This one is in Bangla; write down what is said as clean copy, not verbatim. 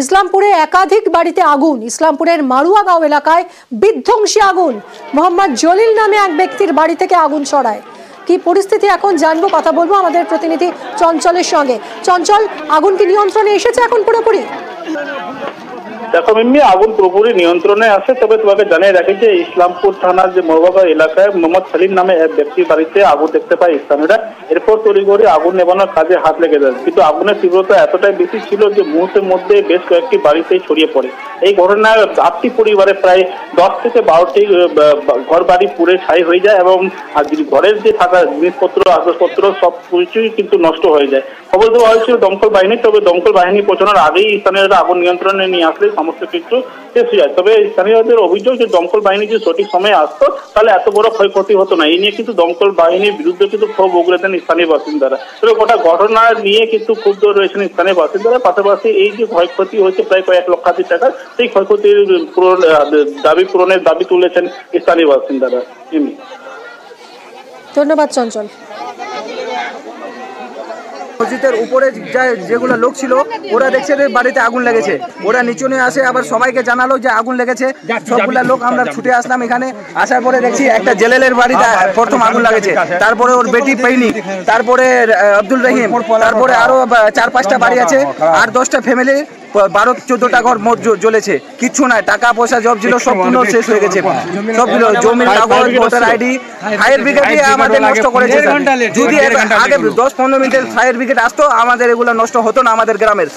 ইসলামপুরে একাধিক বাড়িতে আগুন। ইসলামপুরের মারুয়াগাঁও এলাকায় বিধ্বংসী আগুন। মোহাম্মদ জলিল নামে এক ব্যক্তির বাড়ি থেকে আগুন ছড়ায়। কি পরিস্থিতি এখন জানবো, কথা বলবো আমাদের প্রতিনিধি চঞ্চলের সঙ্গে। চঞ্চল, আগুন কি নিয়ন্ত্রণে এসেছে এখন পুরোপুরি? দেখো মিম্মি, আগুন পুরোপুরি নিয়ন্ত্রণে আছে। তবে তোমাকে জানিয়ে রাখি যে ইসলামপুর থানার যে মারুয়াগাঁও এলাকায় মোহাম্মদ সালিম নামে এক ব্যক্তির বাড়িতে আগুন দেখতে পায় স্থানীয়রা। এরপর তড়িঘড়ি আগুন নেভানোর কাজে হাত লেগে যায়, কিন্তু আগুনের তীব্রতা এতটাই বেশি ছিল যে মুহূর্তের মধ্যে বেশ কয়েকটি বাড়িতেই ছড়িয়ে পড়ে। এই ঘটনায় 8টি পরিবারে প্রায় 10 থেকে 12টি ঘর বাড়ি পুড়ে ছাই হয়ে যায় এবং ঘরের যে থাকা জিনিসপত্র আসবাবপত্র সব কিছুই কিন্তু নষ্ট হয়ে যায়। খবর দেওয়া হয়েছিল দমকল বাহিনী, তবে দমকল বাহিনী পৌঁছানোর আগেই স্থানীয়রা আগুন নিয়ন্ত্রণে নিয়ে আসলে সমস্ত কিছু শেষ হয়ে যায়। তবে স্থানীয়দের অভিযোগ যে দমকল বাহিনী যদি সঠিক সময়ে আসতো তাহলে এত বড় ক্ষয়ক্ষতি হতো না। এই নিয়ে কিন্তু দমকল বাহিনীর বিরুদ্ধে কিন্তু ক্ষোভ উগরে দেন স্থানীয় বাসিন্দারা। তবে গোটা ঘটনা নিয়ে কিন্তু ক্ষুব্ধ রয়েছেন স্থানীয় বাসিন্দারা। পাশাপাশি এই যে ক্ষয়ক্ষতি হয়েছে প্রায় কয়েক লক্ষাধিক টাকা, সেই ক্ষয়ক্ষতির পূরণের দাবি তুলেছেন স্থানীয় বাসিন্দারা। ধন্যবাদ চঞ্চল। মসজিদের উপরে যেগুলো লোক ছিল ওরা দেখছে যে বাড়িতে আগুন লেগেছে, ওরা নিচে আসে আবার সবাইকে জানালো যে আগুন লেগেছে। সবগুলা লোক আমরা ছুটে আসলাম এখানে। আসার পরে দেখছি একটা জেলেলের বাড়িতে প্রথম আগুন লাগেছে, তারপরে ওর বেটি পেইনি, তারপরে আব্দুল রহিম, তারপরে আরো 4-5টা বাড়ি আছে, 8-10টা ফ্যামিলি, 12-14টা ঘর মোট জ্বলেছে। কিচ্ছু নাই, টাকা পয়সা জব ছিল সবগুলো শেষ হয়ে গেছে। সবগুলো জমির কাগজ, ভোটার আইডি, ফায়ার ব্রিগেড আমাদের নষ্ট করেছে। যদি আগে 10-15 মিনিটের ফায়ার ব্রিগেড আসতো আমাদের এগুলো নষ্ট হতো না আমাদের গ্রামের।